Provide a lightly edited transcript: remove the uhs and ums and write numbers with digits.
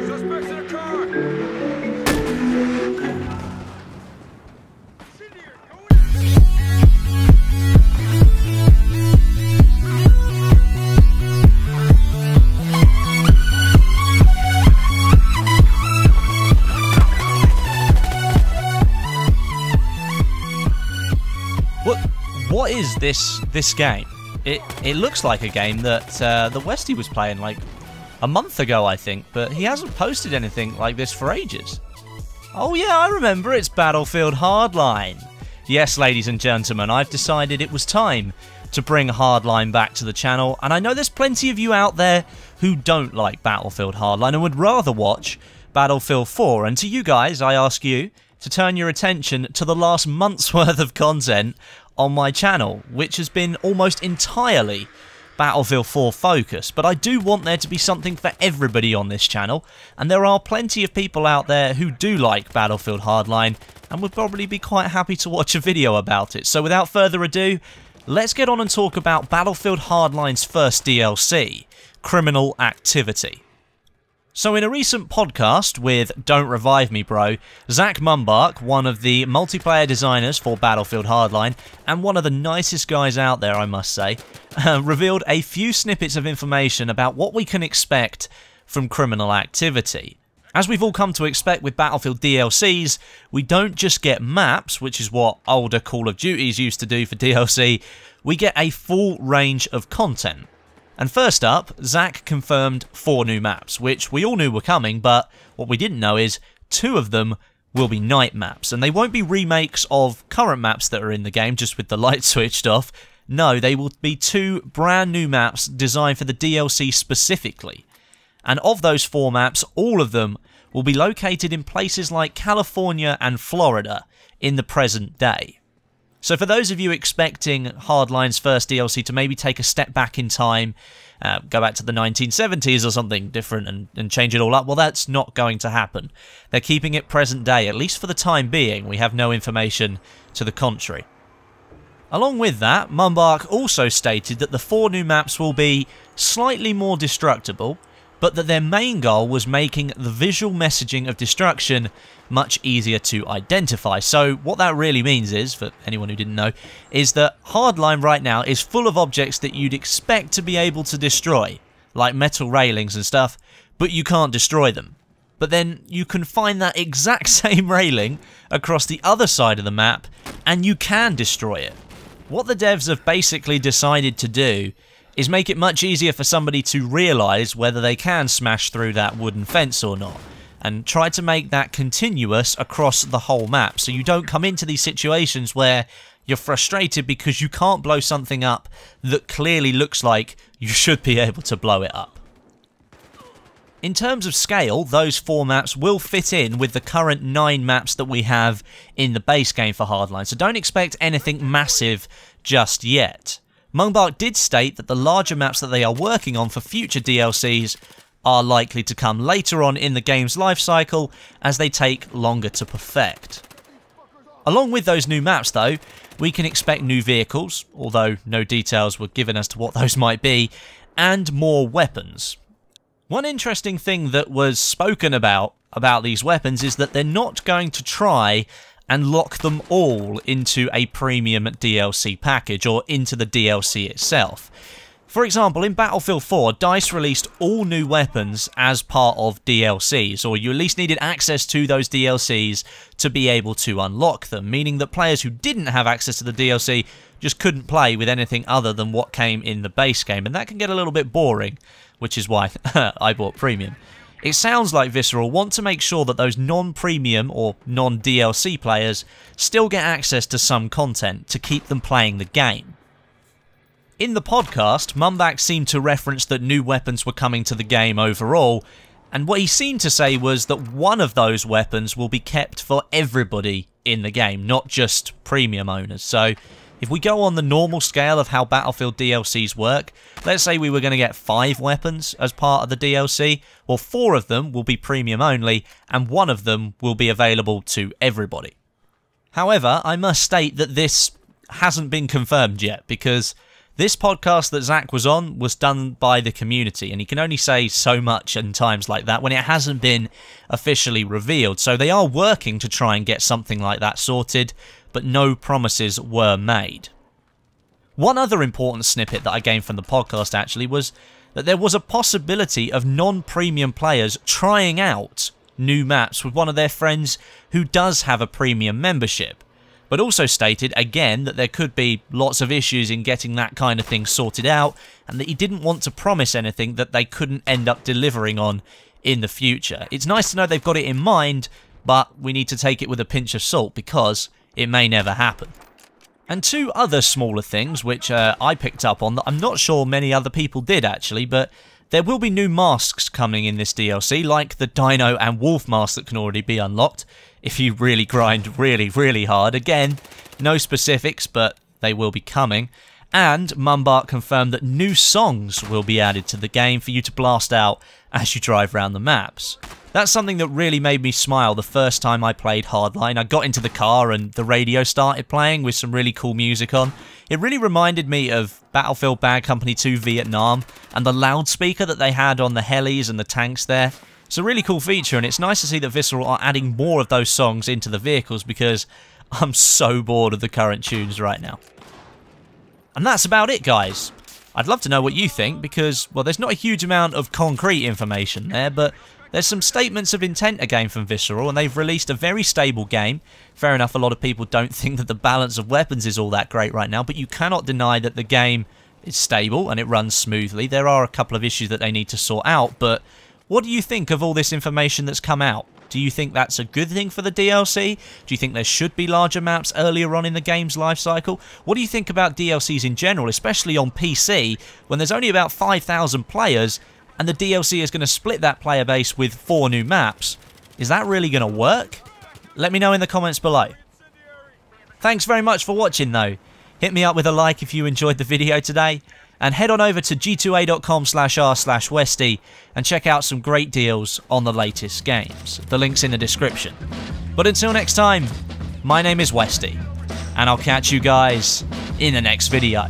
Suspects in a car! What is this game? It looks like a game that the Westie was playing like a month ago, I think, but he hasn't posted anything like this for ages. Oh yeah, I remember, it's Battlefield Hardline. Yes, ladies and gentlemen, I've decided it was time to bring Hardline back to the channel, and I know there's plenty of you out there who don't like Battlefield Hardline and would rather watch Battlefield 4, and to you guys, I ask you to turn your attention to the last month's worth of content on my channel, which has been almost entirely Battlefield 4 focused, but I do want there to be something for everybody on this channel, and there are plenty of people out there who do like Battlefield Hardline and would probably be quite happy to watch a video about it. So without further ado, let's get on and talk about Battlefield Hardline's first DLC, Criminal Activity. So in a recent podcast with Don't Revive Me Bro, Zach Mumbach, one of the multiplayer designers for Battlefield Hardline, and one of the nicest guys out there, I must say, revealed a few snippets of information about what we can expect from Criminal Activity. As we've all come to expect with Battlefield DLCs, we don't just get maps, which is what older Call of Duties used to do for DLC, we get a full range of content. And first up, Zach confirmed 4 new maps, which we all knew were coming, but what we didn't know is 2 of them will be night maps, and they won't be remakes of current maps that are in the game, just with the light switched off. No, they will be 2 brand new maps designed for the DLC specifically. And of those 4 maps, all of them will be located in places like California and Florida in the present day. So for those of you expecting Hardline's first DLC to maybe take a step back in time, go back to the 1970s or something different and change it all up, well, that's not going to happen. They're keeping it present day, at least for the time being. We have no information to the contrary. Along with that, Mumbach also stated that the 4 new maps will be slightly more destructible, but that their main goal was making the visual messaging of destruction much easier to identify. So what that really means is, for anyone who didn't know, is that Hardline right now is full of objects that you'd expect to be able to destroy, like metal railings and stuff, but you can't destroy them. But then you can find that exact same railing across the other side of the map, and you can destroy it. What the devs have basically decided to do is make it much easier for somebody to realise whether they can smash through that wooden fence or not, and try to make that continuous across the whole map, so you don't come into these situations where you're frustrated because you can't blow something up that clearly looks like you should be able to blow it up. In terms of scale, those 4 maps will fit in with the current 9 maps that we have in the base game for Hardline, so don't expect anything massive just yet. Mumbach did state that the larger maps that they are working on for future DLCs are likely to come later on in the game's life cycle as they take longer to perfect. Along with those new maps though, we can expect new vehicles, although no details were given as to what those might be, and more weapons. One interesting thing that was spoken about these weapons is that they're not going to try and lock them all into a premium DLC package or into the DLC itself. For example, in Battlefield 4, DICE released all new weapons as part of DLCs, or you at least needed access to those DLCs to be able to unlock them, meaning that players who didn't have access to the DLC just couldn't play with anything other than what came in the base game, and that can get a little bit boring, which is why I bought Premium. It sounds like Visceral want to make sure that those non-premium or non-DLC players still get access to some content to keep them playing the game. In the podcast, Mumbach seemed to reference that new weapons were coming to the game overall, and what he seemed to say was that one of those weapons will be kept for everybody in the game, not just premium owners. So if we go on the normal scale of how Battlefield DLCs work, let's say we were going to get 5 weapons as part of the DLC, well 4 of them will be premium only, and 1 of them will be available to everybody. However, I must state that this hasn't been confirmed yet, because This podcast that Zach was on was done by the community, and he can only say so much in times like that when it hasn't been officially revealed. So they are working to try and get something like that sorted, but no promises were made. One other important snippet that I gained from the podcast actually was that there was a possibility of non-premium players trying out new maps with one of their friends who does have a premium membership, but also stated again that there could be lots of issues in getting that kind of thing sorted out, and that he didn't want to promise anything that they couldn't end up delivering on in the future. It's nice to know they've got it in mind, but we need to take it with a pinch of salt because it may never happen. And two other smaller things which I picked up on that I'm not sure many other people did actually, but there will be new masks coming in this DLC, like the Dino and Wolf mask that can already be unlocked if you really grind really hard. Again, no specifics, but they will be coming. And Mumbart confirmed that new songs will be added to the game for you to blast out as you drive around the maps. That's something that really made me smile the first time I played Hardline. I got into the car and the radio started playing with some really cool music on. It really reminded me of Battlefield Bad Company 2 Vietnam and the loudspeaker that they had on the helis and the tanks there. It's a really cool feature, and it's nice to see that Visceral are adding more of those songs into the vehicles because I'm so bored of the current tunes right now. And that's about it, guys. I'd love to know what you think because, well, there's not a huge amount of concrete information there, but there's some statements of intent again from Visceral, and they've released a very stable game. Fair enough, a lot of people don't think that the balance of weapons is all that great right now, but you cannot deny that the game is stable and it runs smoothly. There are a couple of issues that they need to sort out, but what do you think of all this information that's come out? Do you think that's a good thing for the DLC? Do you think there should be larger maps earlier on in the game's life cycle? What do you think about DLCs in general, especially on PC, when there's only about 5,000 players, and the DLC is going to split that player base with 4 new maps? Is that really going to work? Let me know in the comments below. Thanks very much for watching though. Hit me up with a like if you enjoyed the video today, and head on over to g2a.com/r/Westy and check out some great deals on the latest games. The link's in the description. But until next time, my name is Westy, and I'll catch you guys in the next video.